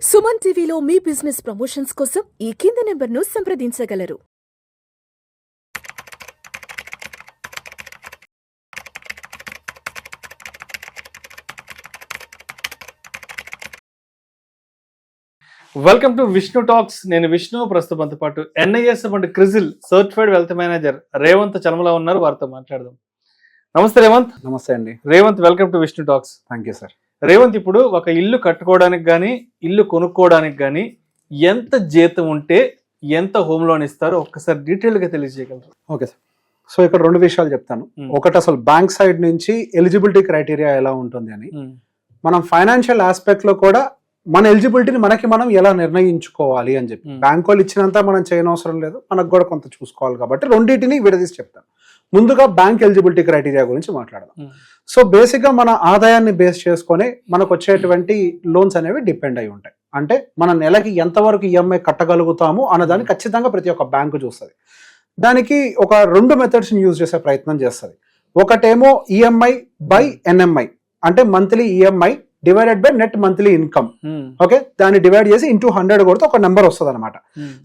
సుమన్ టీవీలో మీ business promotions కోసం ఈ కింది నెంబర్ను సంప్రదించగలరు. Welcome to Vishnu talks. నేను విష్ణు. ప్రస్తుతంతో పాటు NIS and CRISIL certified wealth manager Revanth Chalamala ఉన్నారు. వారితో మాట్లాడదాం. నమస్తే రేవంత్. నమస్తే అండి Revanth, welcome to Vishnu talks. Thank you sir. Revanth, ఇప్పుడు ఒక ఇల్లు కట్టుకోవడానికి కానీ ఇల్లు కొనుక్కోవడానికి కానీ ఎంత జీతం ఉంటే ఎంత హోమ్ లోన్ ఇస్తారో ఒక్కసారి డీటెయిల్ గా తెలియజేయగలరు? Okay sir. సో ఇక్కడ రెండు విషయాలు చెప్తాను. ఒకటి, అసలు బ్యాంక్ సైడ్ నుంచి ఎలిజిబిలిటీ క్రైటీరియా ఎలా ఉంటుంది అని, మనం ఫైనాన్షియల్ ఆస్పెక్ట్ లో కూడా మన ఎలిజిబిలిటీని మనం ఎలా నిర్ణయించుకోవాలి అని చెప్పి. బ్యాంక్ వాళ్ళు ఇచ్చినంత మనం చేయనవసరం లేదు, మనకు కూడా కొంత చూసుకోవాలి. కాబట్టి రెండింటిని విడదీసి చెప్తాను. ముందుగా బ్యాంక్ ఎలిజిబిలిటీ క్రైటీరియా గురించి మాట్లాడదాం. సో బేసిక్ గా మన ఆదాయాన్ని బేస్ చేసుకొని మనకు వచ్చేటువంటి లోన్స్ అనేవి డిపెండ్ అయి ఉంటాయి. అంటే మన నెలకి ఎంతవరకు ఈఎంఐ కట్టగలుగుతాము అన్నదాన్ని ఖచ్చితంగా ప్రతి ఒక్క బ్యాంకు చూస్తుంది. దానికి ఒక రెండు మెథడ్స్ యూజ్ చేసే ప్రయత్నం చేస్తుంది. ఒకటేమో ఈఎంఐ బై ఎన్ఎంఐ, అంటే monthly EMI divided by net monthly income. Okay, దాన్ని డివైడ్ చేసి ఇంటూ 100 కొడితే ఒక నెంబర్ వస్తుంది అనమాట.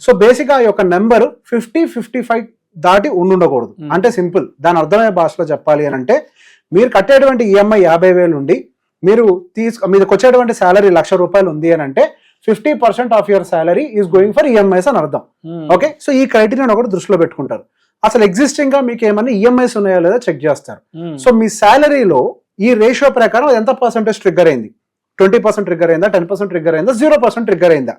సో బేసిక్ గా ఈ యొక్క నెంబర్ 50-55 దాటి ఉండకూడదు. అంటే సింపుల్, దాని అర్థమయ్యే భాషలో చెప్పాలి అని అంటే, మీరు కట్టేటువంటి ఈఎంఐ 50,000 ఉండి మీదకి వచ్చేటువంటి శాలరీ 1,00,000 రూపాయలు ఉంది అని అంటే 50% of your salary is going for EMIs అని అర్థం. ఓకే, సో ఈ క్రైటీరియా ఒకటి దృష్టిలో పెట్టుకుంటారు. అసలు ఎగ్జిస్టింగ్ గా మీకు ఏమన్నా ఈఎంఐస్ ఉన్నాయో లేదో చెక్ చేస్తారు. సో మీ శాలరీలో ఈ రేషియో ప్రకారం ఎంత పర్సెంటేజ్ ట్రిగ్గర్ అయింది, 20% ట్రిగ్గర్ అయిందా, 10% ట్రిగ్గర్ అయిందా, 0% ట్రిగ్గర్ అయిందా,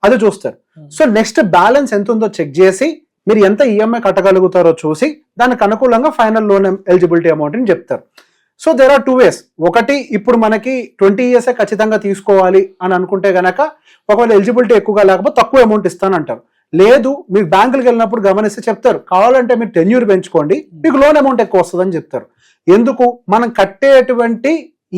అది చూస్తారు. సో నెక్స్ట్ బ్యాలెన్స్ ఎంత ఉందో చెక్ చేసి మీరు ఎంత ఈఎంఐ కట్టగలుగుతారో చూసి దానికి అనుకూలంగా ఫైనల్ లోన్ ఎలిజిబిలిటీ అమౌంట్ ని చెప్తారు. So there are 2 ways. ఒకటి, ఇప్పుడు మనకి 20 years ఖచ్చితంగా తీసుకోవాలి అని అనుకుంటే గనక ఒకవేళ ఎలిజిబిలిటీ ఎక్కువగా లేకపోతే తక్కువ అమౌంట్ ఇస్తానంటారు. లేదు, మీరు బ్యాంకులకు వెళ్ళినప్పుడు గమనిస్తే చెప్తారు, కావాలంటే మీరు టెన్యూర్ పెంచుకోండి, మీకు లోన్ అమౌంట్ ఎక్కువ వస్తుందని చెప్తారు. ఎందుకు? మనం కట్టేటువంటి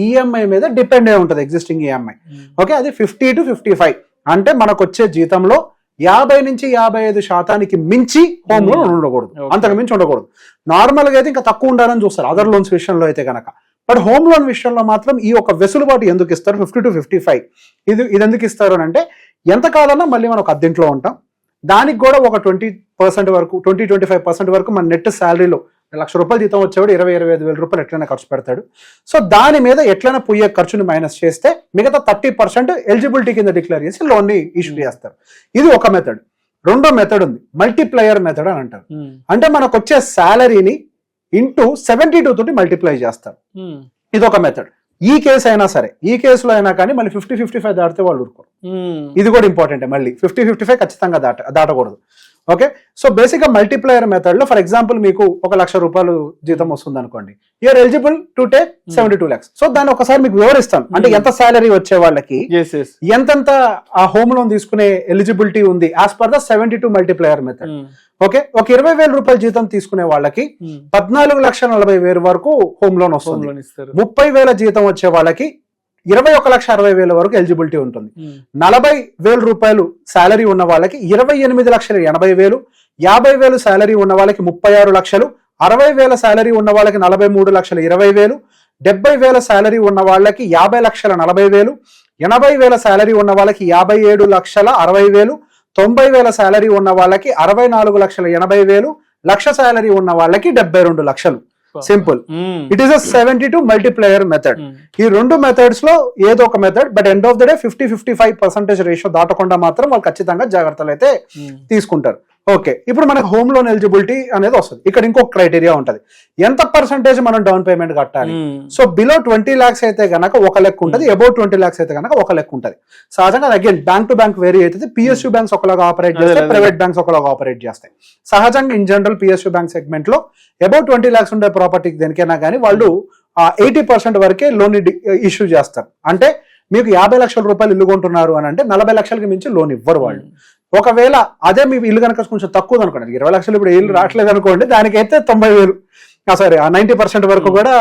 ఈఎంఐ మీద డిపెండ్ అయి ఉంటుంది ఎగ్జిస్టింగ్ ఈఎంఐ. ఓకే, అది 50-55, అంటే మనకు వచ్చే జీతంలో 50-55% మించి హోమ్ లోన్ ఉండకూడదు, అంతకు మించి ఉండకూడదు. నార్మల్ గా అయితే ఇంకా తక్కువ ఉండాలని చూస్తారు అదర్ లోన్స్ విషయంలో అయితే కనుక. బట్ హోమ్ లోన్ విషయంలో మాత్రం ఈ ఒక వెసులుబాటు ఎందుకు ఇస్తారు? 50-55 ఇది ఎందుకు ఇస్తారు అని అంటే, ఎంత కాలన్నా మళ్ళీ మనం ఒక అద్దెంట్లో ఉంటాం. దానికి కూడా ఒక 20% వరకు, 20-25% వరకు మన నెట్ శాలరీలో 1,00,000 రూపాయలు జీతం వచ్చేవాడు 20-25,000 రూపాయలు ఎట్లయినా ఖర్చు పెడతాడు. సో దాని మీద ఎట్లయినా పోయే ఖర్చుని మైనస్ చేస్తే మిగతా 30% ఎలిజిబిలిటీ కింద డిక్లేర్ చేసి లోన్ ని ఇష్యూ చేస్తారు. ఇది ఒక మెథడ్. రెండో మెథడ్ ఉంది, మల్టీప్లయర్ మెథడ్ అని అంటారు. అంటే మనకు వచ్చే శాలరీని ఇంటూ 72 తోటి మల్టిప్లై చేస్తారు. ఇది ఒక మెథడ్. ఈ కేసు అయినా సరే, ఈ కేసులో అయినా కానీ మళ్ళీ 50-55 దాటితే వాళ్ళు ఊరుకోరు. ఇది కూడా ఇంపార్టెంట్. మళ్ళీ 50-55 ఖచ్చితంగా దాటకూడదు. ఓకే, సో బేసిక్ గా మల్టిప్లయర్ మెథడ్ లో ఫర్ ఎగ్జాంపుల్ మీకు 1,00,000 రూపాయలు జీతం వస్తుంది అనుకోండి, you're eligible to take 72 lakhs. So దాన్ని ఒకసారి మీకు వివరిస్తాను. అంటే ఎంత శాలరీ వచ్చే వాళ్ళకి ఎంతెంత ఆ హోమ్ లోన్ తీసుకునే ఎలిజిబిలిటీ ఉంది as per the 72 multiplier method. Okay, ఒక 20,000 రూపాయల జీతం తీసుకునే వాళ్ళకి 14,40,000 వరకు హోమ్ లోన్ వస్తుంది. 30,000 జీతం వచ్చే వాళ్ళకి 21,60,000 వరకు ఎలిజిబిలిటీ ఉంటుంది. 40,000 రూపాయలు శాలరీ ఉన్న వాళ్ళకి 28,80,000, 50,000 శాలరీ ఉన్న వాళ్ళకి 36 లక్షలు, 60,000 శాలరీ ఉన్న వాళ్ళకి 43,20,000, 70,000 శాలరీ ఉన్న వాళ్ళకి 50,40,000, 80,000 శాలరీ ఉన్న వాళ్ళకి 57,60,000, 90,000 శాలరీ ఉన్న వాళ్ళకి 64,80,000, 1,00,000 శాలరీ ఉన్న వాళ్ళకి 72 లక్షలు. Simple. It is a 72 multiplier method. ఈ రెండు మెథడ్స్ లో ఏదో ఒక method, but end of the day 50-55% ratio దాటకుండా మాత్రం వాళ్ళు ఖచ్చితంగా జాగ్రత్తలు అయితే తీసుకుంటారు. ఓకే, ఇప్పుడు మనకు హోమ్ లోన్ ఎలిజిబిలిటీ అనేది వస్తుంది. ఇక్కడ ఇంకొక క్రైటీరియా ఉంటుంది, ఎంత పర్సంటేజ్ మనం డౌన్ పేమెంట్ కట్టాలి. సో బిలో 20 lakhs అయితే గనక ఒక లెక్క ఉంటుంది, అబౌవ్ 20 lakhs అయితే గనక ఒక లెక్క ఉంటుంది. సహజంగా again bank to bank vary అవుతుంది. పిఎస్యూ బ్యాంక్స్ ఒకలాగా ఆపరేట్ చేస్తాయి, ప్రైవేట్ బ్యాంక్స్ ఒకలాగా ఆపరేట్ చేస్తాయి. సహజంగా in general PSU bank segment లో అబౌవ్ 20 lakhs ఉండే ప్రాపర్టీకి దేనికైనా కానీ వాళ్ళు 80% వరకే లోన్ ఇష్యూ చేస్తారు. అంటే మీకు 50 లక్షల రూపాయలు ఇల్లు కొంటున్నారు అని అంటే 40 లక్షలకి మించి లోన్ ఇవ్వరు వాళ్ళు. ఒకవేళ అదే మీ ఇల్లు కనుక కొంచెం తక్కువ అనుకోండి, 20 లక్షలు ఇప్పుడు ఇల్లు రావట్లేదు అనుకోండి, దానికైతే 90,000 సారీ 90% వరకు కూడా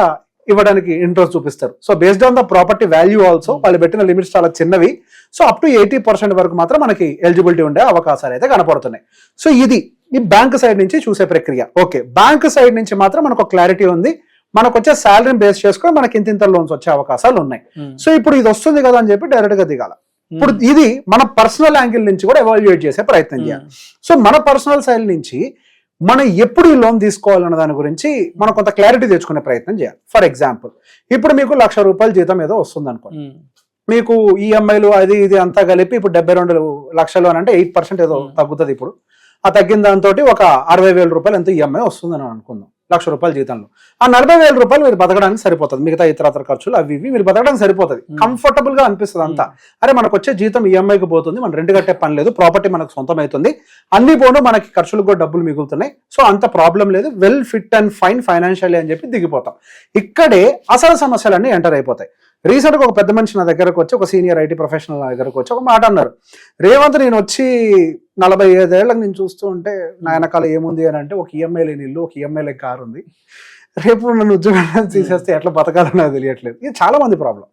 ఇవ్వడానికి ఇంట్రెస్ట్ చూపిస్తారు. So based on the property value also వాళ్ళు పెట్టిన లిమిట్స్ చాలా చిన్నవి. సో అప్ టు 80% వరకు మాత్రం మనకి ఎలిజిబిలిటీ ఉండే అవకాశాలు అయితే కనపడుతున్నాయి. సో ఇది ఈ బ్యాంక్ సైడ్ నుంచి చూసే ప్రక్రియ. ఓకే, బ్యాంక్ సైడ్ నుంచి మాత్రం మనకు క్లారిటీ ఉంది, మనకు వచ్చే శాలరీని బేస్ చేసుకొని మనకి ఇంత లోన్స్ వచ్చే అవకాశాలు ఉన్నాయి. సో ఇప్పుడు ఇది వస్తుంది కదా అని చెప్పి డైరెక్ట్ గా దిగాల. ఇప్పుడు ఇది మన పర్సనల్ యాంగిల్ నుంచి కూడా ఎవాల్యుయేట్ చేసే ప్రయత్నం చేయాలి. సో మన పర్సనల్ సైడ్ నుంచి మనం ఎప్పుడు ఈ లోన్ తీసుకోవాలన్న దాని గురించి మనం కొంత క్లారిటీ తెచ్చుకునే ప్రయత్నం చేయాలి. ఫర్ ఎగ్జాంపుల్, ఇప్పుడు మీకు ₹1,00,000 జీతం ఏదో వస్తుంది అనుకో, మీకు ఈఎంఐలు అది ఇది అంతా కలిపి ఇప్పుడు 72,00,000 అని అంటే 8% ఏదో తగ్గుతుంది. ఇప్పుడు ఆ తగ్గిన దాంతో ఒక ₹60,000 ఎంత ఈఎంఐ వస్తుందని అనుకుందాం ₹1,00,000 జీతంలో. ఆ ₹40,000 మీరు బతకడానికి సరిపోతుంది. మిగతా ఇతర ఖర్చులు అవి ఇవి మీరు బతకడానికి సరిపోతుంది. కంఫర్టబుల్ గా అనిపిస్తుంది అంతా. అరే మనకు వచ్చే జీతం ఈఎంఐకి పోతుంది, మనం రెంట్ కట్టే పని లేదు, ప్రాపర్టీ మనకు సొంతం అవుతుంది, అన్ని పోను మనకి ఖర్చులకు కూడా డబ్బులు మిగులుతున్నాయి, సో అంత ప్రాబ్లం లేదు, well fit and fine financially అని చెప్పి దిగిపోతాం. ఇక్కడే అసలు సమస్యలన్నీ ఎంటర్ అయిపోతాయి. రీసెంట్ గా ఒక పెద్ద మనిషి నా దగ్గరకు వచ్చి, ఒక సీనియర్ ఐటీ ప్రొఫెషనల్ నా దగ్గరకు వచ్చి ఒక మాట అన్నారు. రేవంత్, నేను వచ్చి 45 ఏళ్ళకి నేను చూస్తూ ఉంటే నా వెనకాల ఏముంది అని అంటే, ఒక ఈఎంఐ లేని ఇల్లు, ఒక ఈఎంఐ లేని కారు ఉంది. రేపు నన్ను ఉద్యోగం తీసేస్తే ఎట్లా బతకాలో నాకు తెలియట్లేదు. ఇది చాలా మంది ప్రాబ్లం.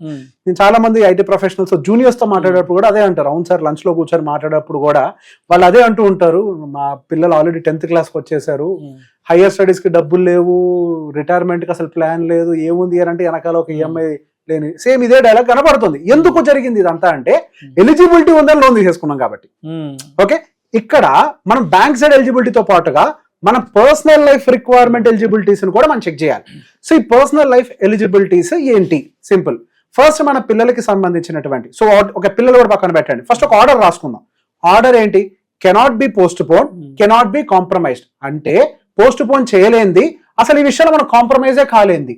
నేను చాలా మంది ఐటీ ప్రొఫెషనల్స్ జూనియర్స్ తో మాట్లాడేటప్పుడు కూడా అదే అంటారు. అవును సార్, లంచ్ లో కూర్చొని మాట్లాడేటప్పుడు కూడా వాళ్ళు అదే అంటూ ఉంటారు. మా పిల్లలు ఆల్రెడీ 10th క్లాస్కి వచ్చేసారు, హైయర్ స్టడీస్ కి డబ్బులు లేవు, రిటైర్మెంట్ కి అసలు ప్లాన్ లేదు, ఏముంది అని అంటే వెనకాల ఒక ఈఎంఐ లేని. సేమ్ ఇదే డైలాగ్ కనబడుతుంది. ఎందుకు జరిగింది ఇదంతా అంటే, ఎలిజిబిలిటీ ఉందని లోన్ తీసేసుకున్నాం కాబట్టి. ఓకే, ఇక్కడ మనం బ్యాంక్ సైడ్ ఎలిజిబిలిటీతో పాటుగా మన పర్సనల్ లైఫ్ రిక్వైర్మెంట్ ఎలిజిబిలిటీస్ కూడా మనం చెక్ చేయాలి. సో ఈ పర్సనల్ లైఫ్ ఎలిజిబిలిటీస్ ఏంటి? సింపుల్. ఫస్ట్ మన పిల్లలకి సంబంధించినటువంటి, సో ఒక పిల్లలు కూడా పక్కన పెట్టండి, ఫస్ట్ ఒక ఆర్డర్ రాసుకుందాం. ఆర్డర్ ఏంటి? Cannot be post phone, cannot be compromised. అంటే పోస్ట్ పోన్ చేయలేంది, అసలు ఈ విషయంలో మనం కాంప్రమైజే కాలేంది,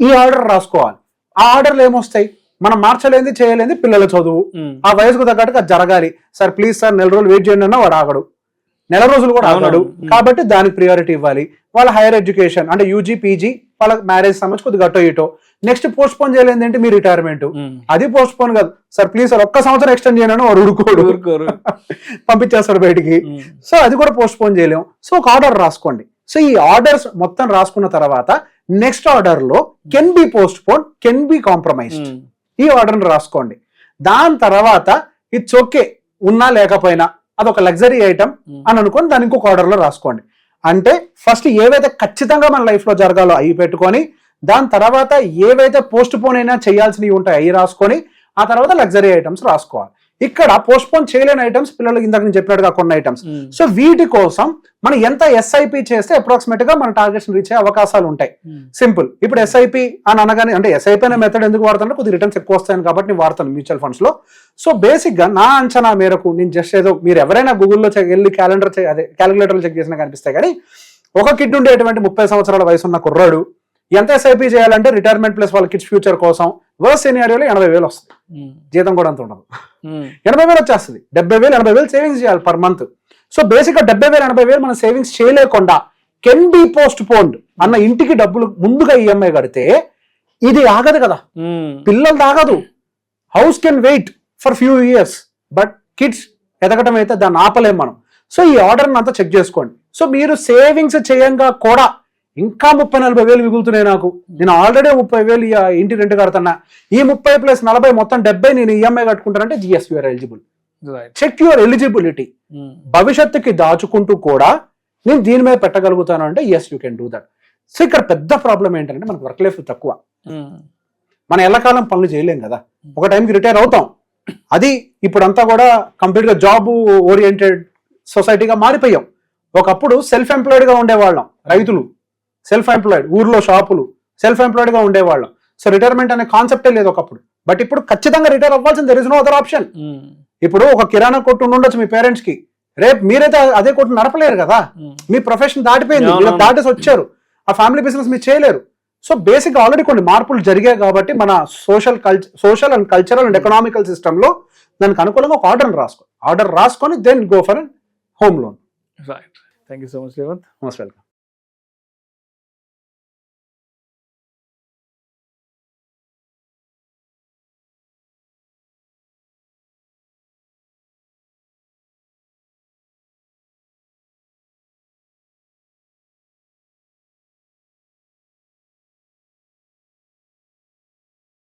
ఈ ఆర్డర్ రాసుకోవాలి. ఆ ఆర్డర్లు ఏమొస్తాయి? మనం మార్చలేంది, చేయలేంది, పిల్లల చదువు, ఆ వయసుకు తగ్గట్టుగా జరగాలి. సార్ ప్లీజ్ సార్ 4 రోజులు వెయిట్ చేయండి అన్నా వాడు ఆగడు, 4 రోజులు కూడా ఆగడు. కాబట్టి దానికి ప్రియారిటీ ఇవ్వాలి. వాళ్ళ హైయర్ ఎడ్యుకేషన్ అంటే యూజీ పీజీ, వాళ్ళ మ్యారేజ్ సంబంధించి కొద్దిగా అటో ఇటో. నెక్స్ట్ పోస్ట్ పోన్ చేయలేదు ఏంటి? మీ రిటైర్మెంట్. అది పోస్ట్ పోన్ కాదు సార్, ప్లీజ్ సార్ 1 సంవత్సరం ఎక్స్టెండ్ చేయను, వాడు ఊరుకోడు, పంపించేస్తాడు బయటికి. సో అది కూడా పోస్ట్ పోన్ చేయలేము. సో ఒక ఆర్డర్ రాసుకోండి. సో ఈ ఆర్డర్స్ మొత్తం రాసుకున్న తర్వాత నెక్స్ట్ ఆర్డర్ లో can be post phone, can be compromised, ఈ ఆర్డర్ రాసుకోండి. దాని తర్వాత ఇట్స్ ఓకే, ఉన్నా లేకపోయినా అదొక లగ్జరీ ఐటమ్ అని అనుకొని దాని ఇంకొక ఆర్డర్ లో రాసుకోండి. అంటే ఫస్ట్ ఏవైతే ఖచ్చితంగా మన లైఫ్ లో జరగాలో అవి పెట్టుకొని, దాని తర్వాత ఏవైతే పోస్ట్ పోన్ అయినా చేయాల్సినవి ఉంటాయి అవి రాసుకొని, ఆ తర్వాత లగ్జరీ ఐటమ్స్ రాసుకోవాలి. ఇక్కడ పోస్ట్ పోన్ చేయలేని ఐటమ్స్, పిల్లలకి ఇందాక నేను చెప్పినట్టుగా కొన్ని ఐటమ్స్. సో వీటి కోసం మనం ఎంత ఎస్ఐపి చేస్తే అప్రాక్సిమేట్ గా మన టార్గెట్స్ రీచ్ అయ్యే అవకాశాలు ఉంటాయి. సింపుల్. ఇప్పుడు ఎస్ఐపి అని అనగానే, అంటే ఎస్ఐపి అనే మెథడ్ ఎందుకు వాడుతుంటే కొద్దిగా రిటర్న్స్ ఎక్కువ వస్తాయని కాబట్టి నేను వాడతాను మ్యూచువల్ ఫండ్స్ లో. సో బేసిక్ గా నా అంచనా మేరకు, నేను జస్ట్ ఏదో, మీరు ఎవరైనా గూగుల్లో వెళ్ళి క్యాలిక్యులేటర్లు చెక్ చేసినా కనిపిస్తాయి, కానీ ఒక కిడ్ ఉండేటువంటి 30 సంవత్సరాల వయసు ఉన్న కుర్రాడు ఎంత ఎస్ఐపి చేయాలంటే రిటైర్మెంట్ ప్లస్ వాళ్ళ కిడ్స్ ఫ్యూచర్ కోసం వర్స్ట్ సినారియోలో 80,000 వస్తుంది. జీతం కూడా అంత ఉండదు, 80,000 వచ్చేస్తుంది. 70,000 80,000 సేవింగ్స్ చేయాలి పర్ మంత్. సో బేసిక్ గా 70,000 80,000 మనం సేవింగ్స్ చేయలేకుండా కెన్ బి పోస్ట్ పోన్డ్ అన్న ఇంటికి డబ్బులు ముందుగా ఈఎంఐ కడితే ఇది ఆగదు కదా, పిల్లలు ఆగదు. House can wait for few years, but kids ఎదగటం అయితే దాన్ని ఆపలేం మనం. సో ఈ ఆర్డర్ని అంతా చెక్ చేసుకోండి. సో మీరు సేవింగ్స్ చేయంగా కూడా ఇంకా 30-40,000 మిగులుతున్నాయి నాకు, నేను ఆల్రెడీ 30,000 ఇంటి రెంట్ కడుతున్నా, ఈ 30 + 40 మొత్తం 70 నేను ఈఎంఐ కట్టుకుంటానంటే yes you are eligible. Check your eligibility. భవిష్యత్తుకి దాచుకుంటూ కూడా నేను దీని మీద పెట్టగలుగుతాను అంటే yes you can do that. So ఇక్కడ పెద్ద ప్రాబ్లం ఏంటంటే మనకు వర్క్ లైఫ్ తక్కువ, మనం ఎల్లకాలం పనులు చేయలేం కదా, ఒక టైంకి రిటైర్ అవుతాం. అది ఇప్పుడంతా కూడా కంప్లీట్ గా జాబ్ ఓరియంటెడ్ సొసైటీగా మారిపోయాం. ఒకప్పుడు సెల్ఫ్ ఎంప్లాయిడ్ గా ఉండేవాళ్ళం, రైతులు సెల్ఫ్ ఎంప్లాయిడ్, ఊర్లో షాపులు సెల్ఫ్ ఎంప్లాయిడ్ గా ఉండేవాళ్ళం. సో రిటైర్మెంట్ అనే కాన్సెప్టే లేదు ఒకప్పుడు. బట్ ఇప్పుడు ఖచ్చితంగా రిటైర్ అవ్వాల్సింది, there is no other option. ఇప్పుడు ఒక కిరాణా కొట్టు ఉండొచ్చు మీ పేరెంట్స్ కి, రేపు మీరైతే అదే కొట్టు నడపలేరు కదా, మీ ప్రొఫెషన్ దాటిపోయింది, దాటేసి వచ్చారు, ఆ ఫ్యామిలీ బిజినెస్ మీరు చేయలేరు. సో బేసిక్ ఆల్రెడీ కొన్ని మార్పులు జరిగాయి కాబట్టి మన social and cultural and economical system లో దానికి అనుకూలంగా ఒక ఆర్డర్ రాసుకొని then go for home loan. Right. Thank you so much Revanth. Most welcome.